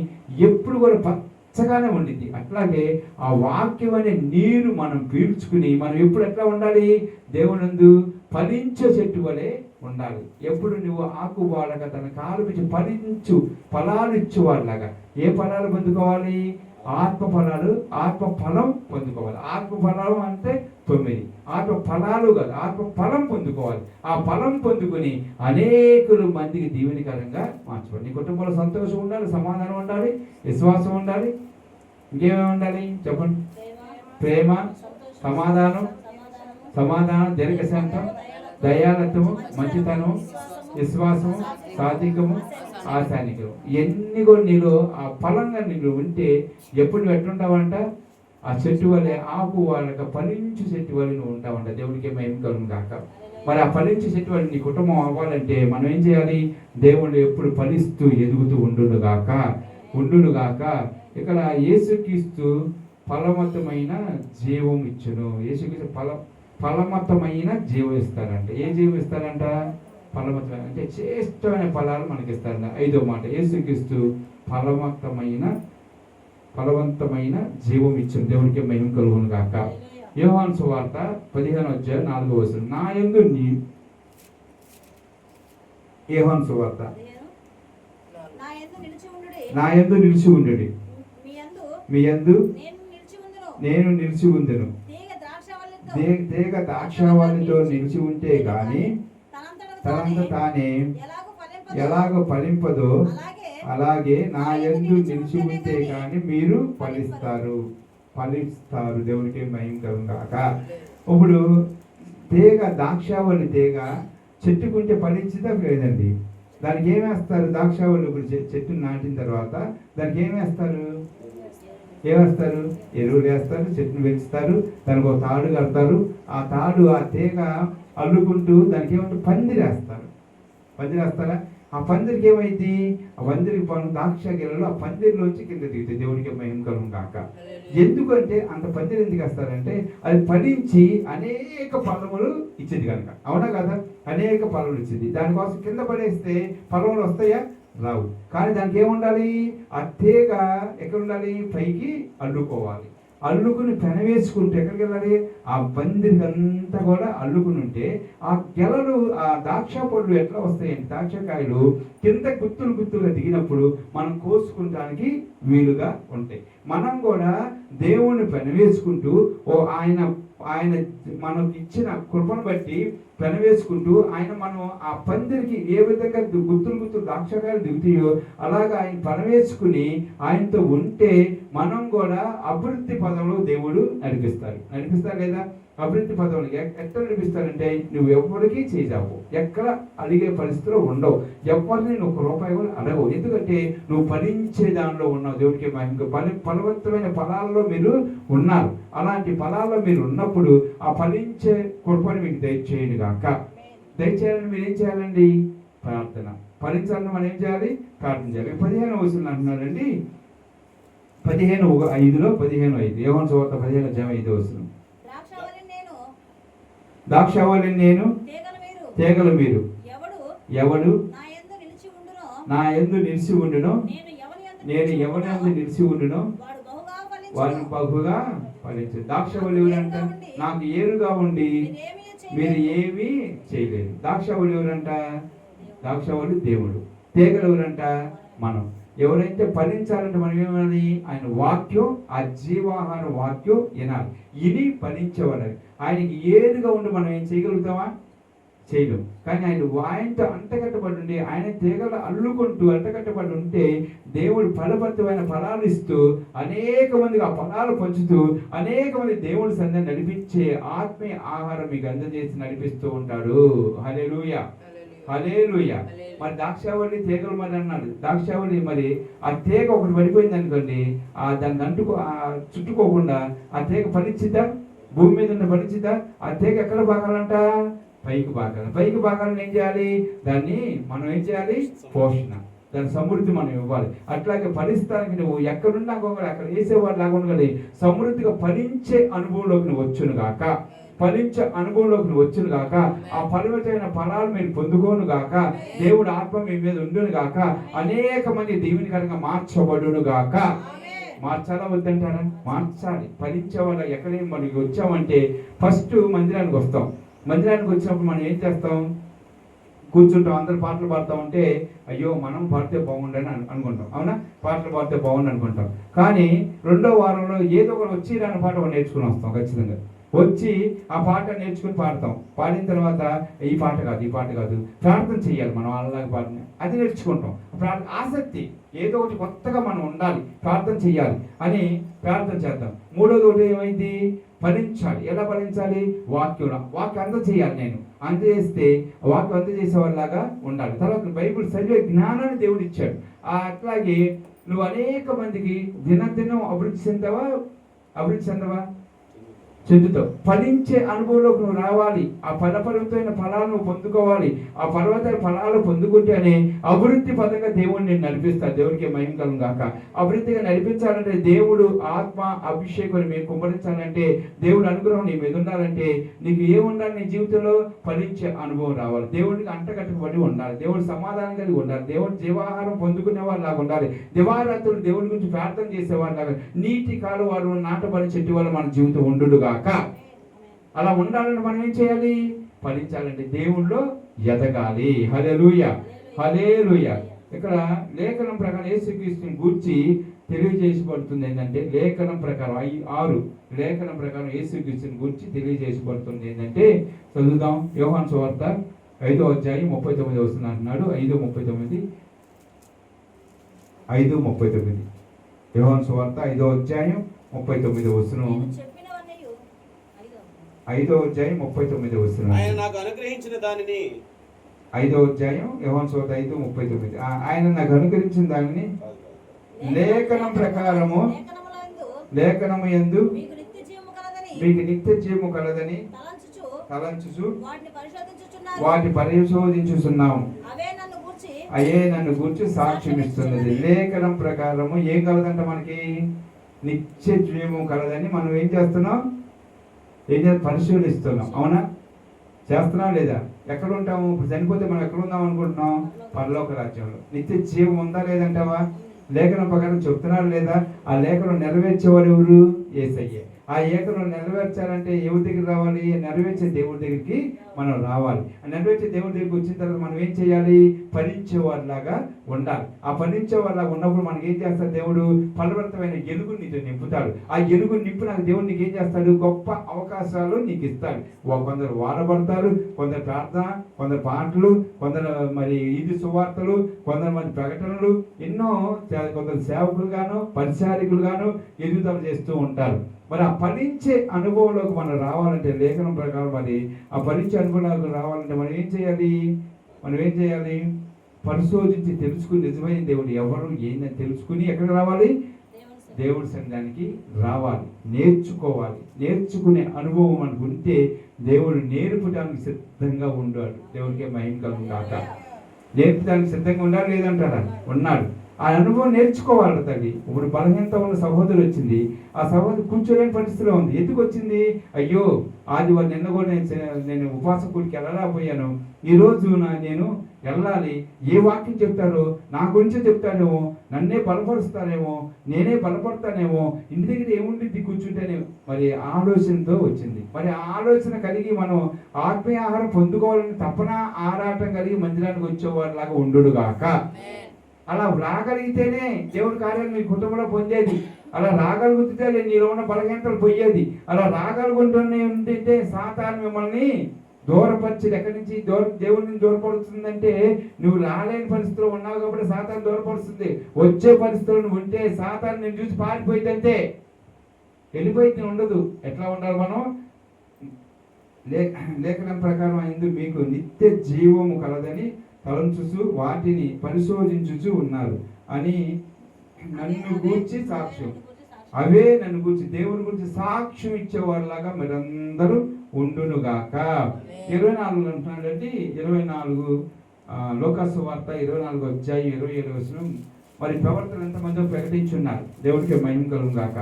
[SPEAKER 2] ఎప్పుడు కూడా పచ్చగానే ఉండిద్ది. అట్లాగే ఆ వాక్యం అనే నీరు మనం పీల్చుకుని మనం ఎప్పుడు ఎట్లా ఉండాలి? దేవునందు ఫలించే చెట్టు వలె ఉండాలి. ఎప్పుడు నువ్వు ఆకు వాడక తన కాలు పెంచి ఫలించు ఫలాలు ఇచ్చేవాళ్ళలాగా. ఏ ఫలాలు పొందుకోవాలి? ఆత్మ ఫలాలు, ఆత్మ ఫలం పొందుకోవాలి. ఆత్మ ఫలం అంటే 9. ఆత్మ ఫలాలు కాదు, ఆత్మ ఫలం పొందుకోవాలి. ఆ ఫలం పొందుకొని అనేకులు మందికి దీవెనకరంగా మార్చుకోవాలి. నీ కుటుంబంలో సంతోషం ఉండాలి, సమాధానం ఉండాలి, విశ్వాసం ఉండాలి. ఇంకేమేమి ఉండాలి చెప్పండి? ప్రేమ, సమాధానం, దీర్ఘశాంతం, దయాలత్వము, మంచితనం, విశ్వాసము, సాత్వికము, ఆశానికము. ఇవన్నీ కూడా నీలో ఆ ఫలంగా నీళ్ళు ఉంటే ఎప్పుడు నువ్వు ఎట్లుంటావంట? ఆ చెట్టు వల్లే, ఆకు వాళ్ళక ఫలించు చెట్టు వల్ల నువ్వు ఉంటావంట. దేవుడికి మహిమ కలుగును గాక. మరి ఆ ఫలించే చెట్టు వల్ల నీ కుటుంబం అవ్వాలంటే మనం ఏం చేయాలి? దేవుడు ఎప్పుడు ఫలిస్తూ ఎదుగుతూ ఉండును గాక. ఇక్కడ యేసుక్రీస్తు ఫలవంతమైన జీవం ఇచ్చును. యేసుక్రీస్తు ఫలవంతమైన జీవం ఇస్తారంట. ఏ జీవం ఇస్తారంట? ఫలవంతమైన అంటే శ్రేష్టమైన ఫలాలు మనకి ఇస్తారంట. 5వ మాట, యేసుక్రీస్తు ఫలవంతమైన జీవం ఇచ్చును. దేవునికి మహిమ కలుగును గాక. యోహాను సువార్త 15:4 యోహాను సువార్త నా యందు నిలిచి ఉండుడి, మీ యందు నేను నిలిచి ఉందును. తీగ ద్రాక్షావల్లితో నిలిచి ఉంటే గాని తనంత తానే ఎలాగో ఫలింపదో అలాగే నా యందు నిలిచి ఉంటే కానీ మీరు ఫలిస్తారు. దేవునికి మహిమ కలుగును గాక. ఇప్పుడు తీగ, ద్రాక్షావల్లి తీగ చెట్టుకుంటే ఫలించిందా లేదండి? దానికి ఏమేస్తారు? ద్రాక్షావల్లి ఇప్పుడు చెట్టు నాటిన తర్వాత దానికి ఏమేస్తారు? ఎరువులు వేస్తారు, చెట్టును పెంచుతారు, దానికి ఒక తాడు కడతారు. ఆ తాడు, ఆ తీగ అల్లుకుంటూ దానికి ఏమంటే పందిరేస్తారా? ఆ పందిరికి ఏమైంది? ఆ పందిరికి ద్రాక్ష గిన్నెలో ఆ పందిరిలోంచి కింద దిగుతుంది. దేవుడికి మహిమ కలుగును గాక. ఎందుకంటే అంత పందిరి ఎందుకు వేస్తారంటే అది ఫలించి అనేక ఫలములు ఇచ్చింది కనుక. అవునా కదా? అనేక ఫలములు ఇచ్చింది. దానికోసం కింద పడేస్తే ఫలములు వస్తాయా? రావు. కానీ దానికి ఏముండాలి? ఆ తీగ ఎక్కడ ఉండాలి? పైకి అల్లుకోవాలి. అల్లుకుని పెనవేసుకుంటే ఎక్కడికి వెళ్ళాలి? ఆ పందిరికి అంతా కూడా అల్లుకుని ఉంటే ఆ గెలలు, ఆ ద్రాక్ష పళ్ళు ఎట్లా వస్తాయంటే ద్రాక్షకాయలు కింద గుత్తులుగా దిగినప్పుడు మనం కోసుకుంటానికి వీలుగా ఉంటాయి. మనం కూడా దేవుణ్ణి పెనవేసుకుంటూ ఆయన మనకు ఇచ్చిన కృపను బట్టి పెనవేసుకుంటూ మనం ఆ పందిరికి ఏ విధంగా గుత్తులు ద్రాక్షకాయలు దిగుతాయో అలాగా ఆయన పెనవేసుకుని ఆయనతో ఉంటే మనం కూడా అభివృద్ధి పదంలో దేవుడు నడిపిస్తారు లేదా? అభివృద్ధి పదంలో ఎట్లా నడిపిస్తారంటే నువ్వు ఎవరికి చేసావు, ఎక్కడ అడిగే పరిస్థితిలో ఉండవు, ఎవరిని నువ్వు 1 రూపాయి కూడా అడగవు. ఎందుకంటే నువ్వు ఫలించే దానిలో ఉన్నావు. దేవుడికి ఫలవంతమైన ఫలాల్లో మీరు ఉన్నారు. అలాంటి ఫలాల్లో మీరు ఉన్నప్పుడు ఆ ఫలించే కృపను మీకు దయచేయండి గాక. దయచేయాలని మీరు ఏం చేయాలండి? ఫలించాలని మనం ఏం చేయాలి? ప్రార్థన చేయాలి. 15వ వచనం అంటున్నాడండి, 15:5 యోహాను సువార్త 15:5 వచనం. ద్రాక్షావళి నేను, తీగలు మీరు. ఎవడు నా యందు నిలిచి ఉండునో, నేను ఎవని యందు నిలిచి ఉండునో వారిని బహుగా ఫలించు. ద్రాక్షావళి ఎవరంట? నాకు ఏరుగా ఉండి మీరు ఏమీ చేయలేదు. ద్రాక్షావళి ఎవరంట? ద్రాక్షావళి దేవుడు. తీగలు ఎవరంట? మనం. ఎవరైతే ఫలించాలంటే మనం ఏమనాలి? ఆయన వాక్యం, ఆ జీవాహార వాక్యం వినాలి. ఇని ఫలించేవాడు. ఆయనకి ఏదుగా ఉండి మనం ఏం చేయగలుగుతామా? చేయలేం. కానీ ఆయనతో అంటకట్టబడి ఉండి, ఆయన తీగలు అల్లుకుంటూ అంటకట్టబడి ఉంటే దేవుడు ఫలభరితమైన ఫలాలు ఇస్తూ అనేక మందికి ఆ ఫలాలు పంచుతూ అనేక మంది దేవుడి సన్నిధిని నడిపించే ఆత్మీయ ఆహారం మీకు అందజేసి నడిపిస్తూ ఉంటాడు. హల్లెలూయా, హల్లెలూయా. మరి ద్రాక్షావళి తీగలు మరి అన్నాడు. ద్రాక్షావళి మరి ఆ తీగ ఒకటి పడిపోయింది అనుకోండి, దాన్ని చుట్టుకోకుండా ఆ తీగ ఫలించిద్దా? భూమి మీద ఉన్న ఫలించిద్దా? ఆ తీగ ఎక్కడ బాగాలంట? పైకి బాగాలి. పైకి బాగాలని ఏం చేయాలి? దాన్ని మనం ఏం చేయాలి? పోషణ, దాని సమృద్ధి మనం ఇవ్వాలి. అట్లాగే ఫలిస్తానికి నువ్వు ఎక్కడున్నా కూడా అక్కడ వేసేవాడు లాగా సమృద్ధిగా ఫలించే అనుభవంలోకి నువ్వు వచ్చును గాక, ఫలించే అనుభవంలోకి నువ్వు వచ్చును గాక, ఆ ఫలితమైన ఫలాలు మీరు పొందుకోను గాక, దేవుడు ఆత్మ మీ మీద ఉండును గాక, అనేక మంది దీవెనకరంగా మార్చబడును గాక. మార్చాలా వద్దంటారా? మార్చాలి. ఫలించే వాళ్ళ ఎక్కడేం మనకి వచ్చామంటే ఫస్ట్ మందిరానికి వస్తాం. మందిరానికి వచ్చినప్పుడు మనం ఏం చేస్తాం? కూర్చుంటాం, అందరు పాటలు పాడుతూ ఉంటే అయ్యో మనం పాడితే బాగుండని అనుకుంటాం. అవునా? పాటలు పాడితే బాగుండు అనుకుంటాం. కానీ 2వ వారంలో ఏదో ఒకటి వచ్చి రాని పాట నేర్చుకుని వస్తాం. ఖచ్చితంగా వచ్చి ఆ పాట నేర్చుకుని పాడతాం. పాడిన తర్వాత ఈ పాట కాదు ప్రార్థన చేయాలి, మనం అలాగే పాడిన అది నేర్చుకుంటాం. ఆసక్తి, ఏదో ఒకటి కొత్తగా మనం ఉండాలి, ప్రార్థన చేయాలి అని ప్రార్థన చేద్దాం. 3వది ఒకటి ఏమైంది? ఫలించాలి. ఎలా ఫలించాలి? వాక్యం అందజేయాలి. నేను అందజేస్తే వాక్యం అందజేసే వాళ్ళలాగా ఉండాలి. తర్వాత బైబిల్ చదివే జ్ఞానాన్ని దేవుడు ఇచ్చాడు. అట్లాగే నువ్వు అనేక మందికి దినదినం అభివృద్ధి చెందవా? చెందుతావు. ఫలించే అనుభవంలోకి నువ్వు రావాలి. ఆ ఫలపరితమైన ఫలాలు నువ్వు పొందుకోవాలి. ఆ పర్వతమైన ఫలాలు పొందుకుంటేనే అభివృద్ధి పదంగా దేవుడు నేను నడిపిస్తాడు. దేవుడికి మహిమ గాక. అభివృద్ధిగా నడిపించాలంటే దేవుడు ఆత్మ అభిషేకం మీరు కుమ్మరించాలంటే దేవుడు అనుగ్రహం నీ మీద ఉండాలంటే నీకు ఏముండాలి? నీ జీవితంలో ఫలించే అనుభవం రావాలి. దేవుడికి అంటకట్టుబడి ఉండాలి. దేవుడు సమాధానం కలిగి ఉండాలి. దేవుడు జీవాహారం పొందుకునే వాళ్ళలాగా ఉండాలి. దివారాత్రులు దేవుడి గురించి ప్రార్థన చేసేవాళ్ళలాగా, నీటి కాలు వారు నాటబడి చెట్టు వల్ల మన జీవితం ఉండుగా. అలా ఉండాలని మనం ఏం చేయాలి? ఫలించాలంటే దేవుళ్ళో ఎదగాలి. హల్లెలూయా, హల్లెలూయా. ఇక్కడ లేఖనం ప్రకారం యేసుక్రీస్తుని గూర్చి తెలియజేయబడుతుంది ఏంటంటే, లేఖనం ప్రకారం 6 లేఖనం ప్రకారం యేసుక్రీస్తుని గూర్చి తెలియజేయబడుతుంది ఏంటంటే, చదువుదాం. యోహాను సువార్త 5వ అధ్యాయం 39 వచనం అంటున్నాడు. 5:39 యోహాను సువార్త 5వ అధ్యాయం 39 వచనం. 5వ అధ్యాయం 39 వచనం.
[SPEAKER 3] ఆయన నాకు అనుగ్రహించిన దానిని
[SPEAKER 2] 5వ అధ్యాయం యోహాను సువార్త 5:39. ఆయన నాకు అనుగ్రహించిన దానిని లేఖనం ప్రకారము లేఖనము యందు మీకు నిత్య జీవము కలదని తలంచుచు వాటి పరిశోధించుచున్నాము. అయ్యే నన్ను గూర్చి సాక్ష్యం ఇస్తున్నది. లేఖనం ప్రకారము ఏం కలదంట? మనకి నిత్య జీవము కలదని మనం ఏం చేస్తున్నాం? పరిశోధిస్తున్నాం. అవునా? చేస్తున్నాం లేదా? ఎక్కడ ఉంటాము? ఇప్పుడు చనిపోతే మనం ఎక్కడ ఉందాం అనుకుంటున్నాం? పరలోక రాజ్యంలో. నిత్య జీవం ఉందా లేదంటావా? లేఖనం ప్రకారం చెప్తున్నారు లేదా? ఆ లేఖనం నెరవేర్చేవాడు ఎవరు? యేసయ్యే. ఆ ఏకను నెరవేర్చాలంటే ఎవరి దగ్గర రావాలి? నెరవేర్చే దేవుడి దగ్గరికి మనం రావాలి. ఆ నెరవేర్చే దేవుడి దగ్గరికి వచ్చిన తర్వాత మనం ఏం చేయాలి? ఫలించేవారిలాగా ఉండాలి. ఆ ఫలించేవారిలాగా ఉన్నప్పుడు మనకి ఏం చేస్తాడు? దేవుడు ఫలవంతమైన ఎలుగు నీతో నింపుతాడు. ఆ ఎలుగు నింపిన దేవుడు నీకు ఏం చేస్తాడు? గొప్ప అవకాశాలు నీకు ఇస్తాడు. కొందరు వాడబడతారు, కొందరు ప్రార్థన, కొందరు పాటలు, కొందరు మరి ఇది సువార్తలు, కొందరు మంది ప్రకటనలు, ఎన్నో కొందరు సేవకులుగాను పరిచారికులుగాను ఎదుగుదల చేస్తూ ఉంటారు. మరి ఆ ఫలించే అనుభవంలోకి మనం రావాలంటే లేఖనం ప్రకారం మరి ఆ ఫలించే అనుభవంలోకి రావాలంటే మనం ఏం చేయాలి? పరిశోధించి తెలుసుకుని నిజమైన దేవుడు ఎవరు ఏందని తెలుసుకుని ఎక్కడ రావాలి? దేవుడి సన్నిధానికి రావాలి, నేర్చుకోవాలి. నేర్చుకునే అనుభవం మనకు ఉంటే దేవుడు నేర్పడానికి సిద్ధంగా ఉండాడు. దేవుడికే మహిమ కలుగును గాక. నేర్పడానికి సిద్ధంగా ఉన్నాడు లేదంటారా? ఉన్నాడు. ఆ అనుభవం నేర్చుకోవాలి తల్లి. ఇప్పుడు బలహీనత ఉన్న సహోదరు వచ్చింది, ఆ సహోదరు కూర్చోలేని పరిస్థితిలో ఉంది. ఎందుకు వచ్చింది? అయ్యో ఆదివారం నిన్న కూడా నేను ఉపవాస కూడికి వెళ్ళలేకపోయాను, ఈరోజు నేను వెళ్ళాలి, ఏ వాక్యం చెప్తారో నా గురించే చెప్తానేమో, నన్నే బలపరుస్తానేమో, నేనే బలపడతానేమో, ఇంటి దగ్గర ఏముండిద్ది కూర్చుంటేనే, మరి ఆలోచనతో వచ్చింది. మరి ఆ ఆలోచన కలిగి మనం ఆత్మీయ ఆహారం పొందుకోవాలని తపన ఆరాటం కలిగి మందిరానికి వచ్చేవారిలాగా ఉండుగాక. అలా రాగలిగితేనే దేవుడి కార్యాలు మీ కుటుంబంలో పొందేది. అలా రాగలుగుతుంటే నీలో ఉన్న బలహీనతలు పోయేది. అలా రాగలుగుంటూనే ఉంటే సాతాను మిమ్మల్ని దూరపరిచి ఎక్కడి నుంచి దేవుడి నుంచి దూరపడుతుందంటే నువ్వు రాలేని పరిస్థితిలో ఉన్నావు కాబట్టి సాతాను దూరపరుస్తుంది. వచ్చే పరిస్థితుల్లో నువ్వు ఉంటే సాతాను నేను చూసి పారిపోయిందంటే వెళ్ళిపోయింది ఉండదు. ఎట్లా ఉండాలి మనం? లేఖనం ప్రకారం అయింది, మీకు నిత్య జీవము కలదని తలంచుచు వాటిని పరిశోధించుచు ఉన్నారు అని నన్ను గూర్చి సాక్ష్యం, అవే నన్ను గురించి దేవుని గురించి సాక్ష్యం ఇచ్చేవారిలాగా మీరందరూ ఉండునుగాక. 24 అంటున్నాడండి. 24 లోకాసు వార్త 24 అధ్యాయం 27 వచనం. మరి ప్రవర్తన ఎంతమంది ప్రకటించున్నారు. దేవుడికి మహిమ కలుగును గాక.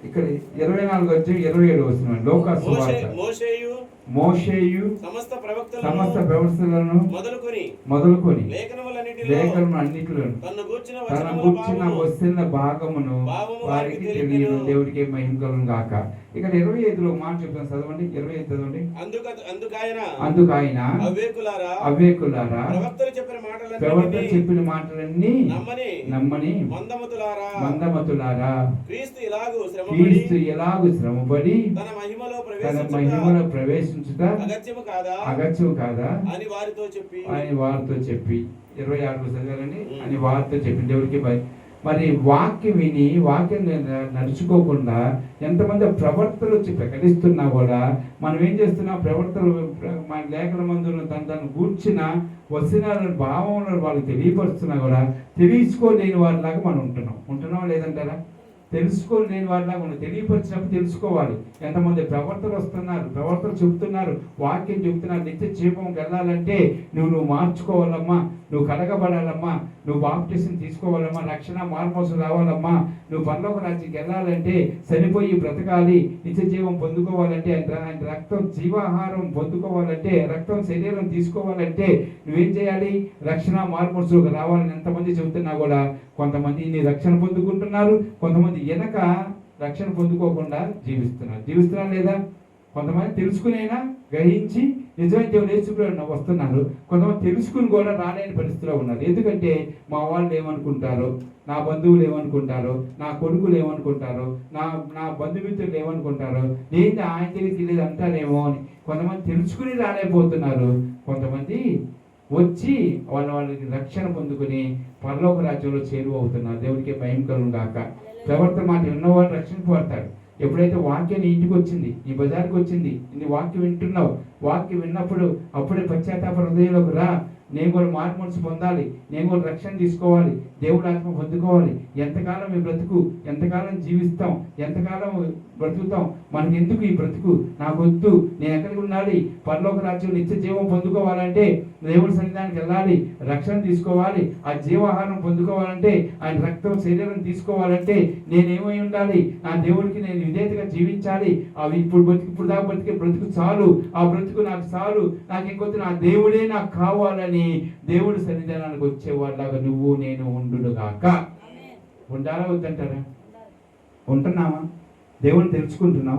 [SPEAKER 2] ఇక్కడ 24 అధ్యాయం 27 వచనం లోకాసు వార్త. మోషేయు సమస్త ప్రవక్తలను మొదలుకొని లేఖనములన్నిటిలో తన గూర్చిన వస్తున్న భాగమును వారికి తెలియను. దేవుడికి మహిమ కలుగును గాక. ఇక్కడ 25లో మాట చెప్తాను, చదవండి. 25 చదవండి. అందుకు ఆయన అవివేకులారా ప్రవక్తలు చెప్పిన మాటలన్నీ నమ్మని మందమతులారా, క్రీస్తు ఎలాగూ శ్రమపడి తన మహిమలో ప్రవేశించుట అగత్యము కాదా అని వారితో చెప్పి 26 చదవాలని అని వారితో చెప్పి దేవుడికి మరి వాక్యం విని వాక్యం నడుచుకోకుండా ఎంతమంది ప్రవర్తనలు వచ్చి ప్రకటిస్తున్నా కూడా మనం ఏం చేస్తున్నాం? ప్రవర్తనలు మన లేఖన మందులను తను గూర్చిన వచనాలను భావములను వాళ్ళు తెలియపరుస్తున్నా కూడా తెలుసుకోలేని వారిలాగా మనం ఉంటున్నాం లేదంటారా? తెలుసుకోలేని వారిలాగా మనం తెలియపరిచినప్పుడు తెలుసుకోవాలి. ఎంతమంది ప్రవర్తన వస్తున్నారు, ప్రవర్తన చెబుతున్నారు, వాక్యం చెబుతున్నారు. నిత్య జీవంకి వెళ్ళాలంటే నువ్వు మార్చుకోవాలమ్మా, నువ్వు కడగబడాలమ్మా, నువ్వు బాప్టిజం తీసుకోవాలమ్మా, రక్షణ మార్మోసం రావాలమ్మా, నువ్వు పరలోక రాజ్యానికి వెళ్ళాలంటే చనిపోయి బ్రతకాలి, నిత్య జీవం పొందుకోవాలంటే ఆయన రక్తం జీవాహారం పొందుకోవాలంటే రక్తం శరీరం తీసుకోవాలంటే నువ్వేం చేయాలి? రక్షణ మార్మోసంలోకి రావాలని ఎంతమంది చెబుతున్నా కూడా కొంతమంది రక్షణ పొందుకుంటున్నారు, కొంతమంది వెనక రక్షణ పొందుకోకుండా జీవిస్తున్నారు లేదా? కొంతమంది తెలుసుకునైనా గ్రహించి నిజమైన దేవుడు యేసుప్రభువు వస్తున్నారు, కొంతమంది తెలుసుకుని కూడా రాలేని పరిస్థితిలో ఉన్నారు. ఎందుకంటే మా వాళ్ళు ఏమనుకుంటారో, నా బంధువులు ఏమనుకుంటారో, నా కొడుకులు ఏమనుకుంటారో, నా బంధుమిత్రులు ఏమనుకుంటారో, నేను ఆయన తెలియదు అంటారేమో అని కొంతమంది తెలుసుకుని రాలేకపోతున్నారు. కొంతమంది వచ్చి వాళ్ళకి రక్షణ పొందుకుని పరలోక రాజ్యంలో చేరువవుతున్నారు. దేవుడికి భయం కలుగును గాక. ప్రవర్తన మాట విన్నవాడు రక్షణ పడతాడు. ఎప్పుడైతే వాక్యం నీ ఇంటికి వచ్చింది, నీ బజార్కి వచ్చింది, నీ వాక్యం వింటున్నావు, వాక్యం విన్నప్పుడు అప్పుడే పశ్చాత్తాప హృదయంలోకి రా. నేను కూడా మార్పు మనసు పొందాలి, నేను కూడా రక్షణ తీసుకోవాలి, దేవుడు ఆత్మ పొందుకోవాలి. ఎంతకాలం ఈ బ్రతుకు, ఎంతకాలం జీవిస్తాం, ఎంతకాలం బ్రతుకుతాం, మనకి ఎందుకు ఈ బ్రతుకు, నాకు వద్దు, నేను ఎక్కడికి ఉండాలి, పరలోక రాజ్యం నిత్య జీవం పొందుకోవాలంటే దేవుడి సన్నిధానానికి వెళ్ళాలి, రక్షణ తీసుకోవాలి, ఆ జీవాహారం పొందుకోవాలంటే ఆయన రక్తం శరీరం తీసుకోవాలంటే నేనేమై ఉండాలి? నా దేవుడికి నేను విధేయతగా జీవించాలి. అవి ఇప్పుడు దాకా బతికే బ్రతుకు చాలు, ఆ బ్రతుకు నాకు చాలు, నాకు ఇంకొద్దు, నా దేవుడే నాకు కావాలని దేవుడి సన్నిధానానికి వచ్చేవాళ్ళగా నువ్వు నేను ఉండుగాక. ఉండాలా వద్దంటారా? ఉంటున్నామా? దేవుని తెలుసుకుంటున్నాం,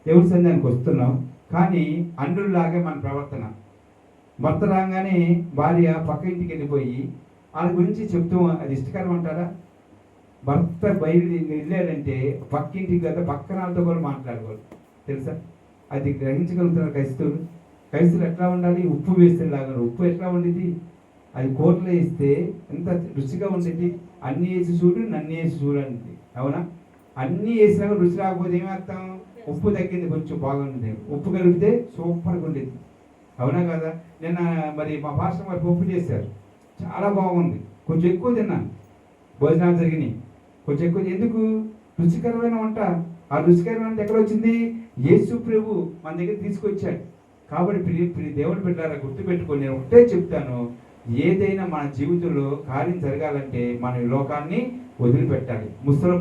[SPEAKER 2] దేవుడి సన్నిధానానికి వస్తున్నాం, కానీ అండులాగే మన ప్రవర్తన. భర్త రాగానే భార్య పక్క ఇంటికి వెళ్ళిపోయి వాళ్ళ గురించి చెప్తూ అది ఇష్టకరం అంటారా? భర్త వెళ్ళాడంటే పక్కింటికి కదా పక్కన వాళ్ళతో కూడా మాట్లాడకూడదు, తెలుసా? అది గ్రహించగలుగుతున్నారు క్రైస్తవులు ఎట్లా ఉండాలి? ఉప్పు వేస్తే లాగా. ఉప్పు ఎట్లా ఉండేది? అది కోట్లో వేస్తే ఎంత రుచిగా ఉండేది. అన్నీ వేసి చూడు, నన్ను వేసి చూడండి, అవునా? అన్నీ వేసినా రుచి రాకపోతే ఏమర్థం? ఉప్పు తగ్గింది, కొంచెం బాగుంది. ఉప్పు కలిపితే సూపర్గా ఉండేది, అవునా కదా? నిన్న మరి మా పాస్టర్ గారు పప్పు చేశారు, చాలా బాగుంది. కొంచెం ఎక్కువ తిన్నాను, భోజనాలు జరిగినాయి, కొంచెం ఎక్కువ. ఎందుకు? రుచికరమైన వంట. ఆ రుచికరమైన వంట ఎక్కడ వచ్చింది? యేసు ప్రభు మన దగ్గర తీసుకొచ్చాడు. కాబట్టి ప్రియ దేవుని బిడ్డలారా గుర్తుపెట్టుకొని నేను ఒకటే చెప్తాను, ఏదైనా మన జీవితంలో కార్యం జరగాలంటే మన ఈ లోకాన్ని వదిలిపెట్టాలి. ముసలు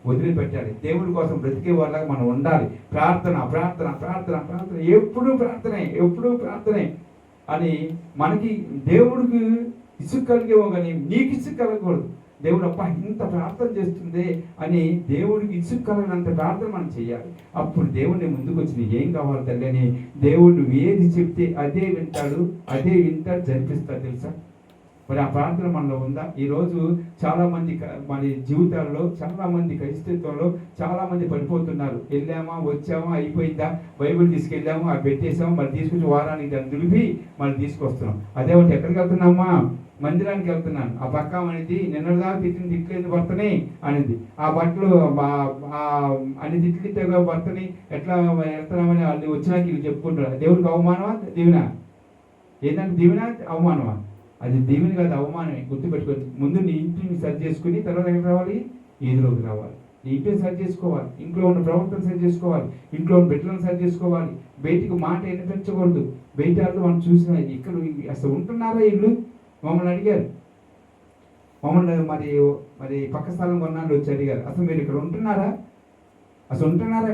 [SPEAKER 2] వదిలిపెట్టాలి. దేవుడి కోసం బ్రతికే వాళ్ళగా మనం ఉండాలి. ప్రార్థన ప్రార్థన ప్రార్థన ప్రార్థన, ఎప్పుడూ ప్రార్థనే అని మనకి దేవుడికి ఇసుక కలిగేమో కానీ నీకు ఇసుక కలగకూడదు. దేవుడు అప్ప ఇంత ప్రార్థన చేస్తుంది అని దేవుడికి ఇసుక కలగనంత ప్రార్థన మనం చేయాలి. అప్పుడు దేవుడిని ముందుకు వచ్చి ఏం కావాలి తల్లి అని దేవుడు ఏది చెప్తే అదే వింటాడు జరిపిస్తాడు. తెలుసా? మరి ఆ ప్రార్థన మనలో ఉందా? ఈరోజు చాలామంది మన జీవితాల్లో చాలామంది క్రైస్తత్వంలో చాలామంది పడిపోతున్నారు. వెళ్ళామా వచ్చామా అయిపోయిందా, బైబిల్ తీసుకెళ్ళాము అది పెట్టేసాము, మళ్ళీ తీసుకొచ్చి వారానికి దాన్ని దులిపి మళ్ళీ తీసుకొస్తున్నాం. అదే ఒకటి ఎక్కడికి వెళ్తున్నామా, మందిరానికి వెళ్తున్నాను. ఆ పక్క అనేది నిన్నదాకా తిట్లేదు భర్తని అనేది, ఆ బట్టలు అన్ని తిట్టిగా భర్తని ఎట్లా వెళ్తున్నామని వాళ్ళు వచ్చినాక వీళ్ళు చెప్పుకుంటారు. దేవుడికి అవమానమా దీవెన? ఏంటంటే దీవెన అవమానమా? అది దీవెన కాదు, అవమానమే. గుర్తుపెట్టుకోండి. ముందు నీ ఇంటిని సరి చేసుకుని తర్వాత ఎక్కడ రావాలి? ఈదులోకి రావాలి. నీ ఇంటిని సరి చేసుకోవాలి, ఇంట్లో ఉన్న ప్రవర్తన సరి చేసుకోవాలి, ఇంట్లో ఉన్న బిడ్డలను సరి చేసుకోవాలి. బయటికి మాట వినిపించకూడదు. బయట వాళ్ళు మనం చూసిన ఇక్కడ అసలు ఉంటున్నారా ఇల్లు? మమ్మల్ని అడిగారు, మమ్మల్ని మరి పక్క స్థలం కొన్నాళ్ళు వచ్చి అడిగారు, అసలు మీరు ఇక్కడ ఉంటున్నారా,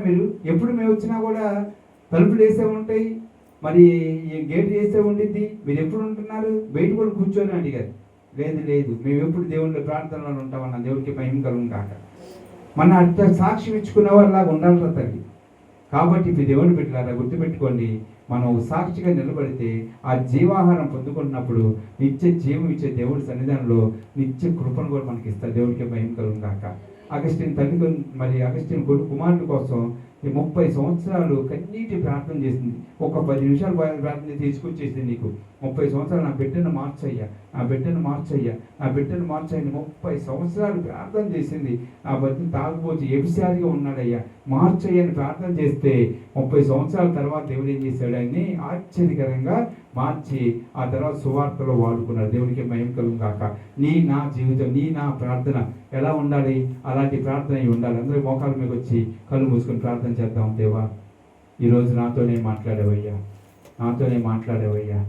[SPEAKER 2] మీరు? ఎప్పుడు మేము వచ్చినా కూడా తలుపులు వేసే ఉంటాయి, మరి గేట్ చేసే ఉండిద్ది, మీరు ఎప్పుడు ఉంటున్నారు? బయట కూడా కూర్చొని అడిగారు. లేదు మేము ఎప్పుడు దేవుళ్ళ ప్రార్థనలో ఉంటామన్నా. దేవుడికి మహిమ కలుగును కాక. మన అట్లా సాక్ష్యం ఇచ్చుకున్న వాళ్ళలాగా ఉండాలి తల్లి. కాబట్టి ఇప్పుడు దేవుని బిడ్డలారా గుర్తుపెట్టుకోండి, మనం సాక్షిగా నిలబడితే ఆ జీవాహారం పొందుకున్నప్పుడు నిత్య జీవం ఇచ్చే దేవుడి సన్నిధానంలో నిత్య కృపను కూడా మనకి ఇస్తారు. దేవుడికి మహిమ కలుగును కాక. అగస్టిన్ తల్లి మరి అగస్టిన్ కుమారుడి కోసం 30 సంవత్సరాలు కన్నీటి ప్రార్థన చేసింది. ఒక 10 నిమిషాలు ప్రార్థన తీసుకొచ్చేసింది. నీకు 30 సంవత్సరాలు నా బిడ్డను మార్చయ్యా 30 సంవత్సరాలు ప్రార్థన చేసింది. ఆ బిడ్డను తాగుబోతు ఎబిసారిగా ఉన్నాడయ్యా, మార్చయ్యని ప్రార్థన చేస్తే 30 సంవత్సరాల తర్వాత దేవుడు ఏం చేశాడు? ఆయన్ని ఆశ్చర్యకరంగా మార్చి ఆ తర్వాత సువార్తలో వాడుకున్నాడు. దేవుడికి మహిమ కలుగును కాక. నా జీవితం, నా ప్రార్థన ఎలా ఉండాలి? అలాంటి ప్రార్థన ఉండాలి. అందరూ మోకాల మీద వచ్చి కళ్ళు మూసుకొని ప్రార్థన చేద్దాం. దేవా, ఈరోజు నాతోనే మాట్లాడేవయ్యా.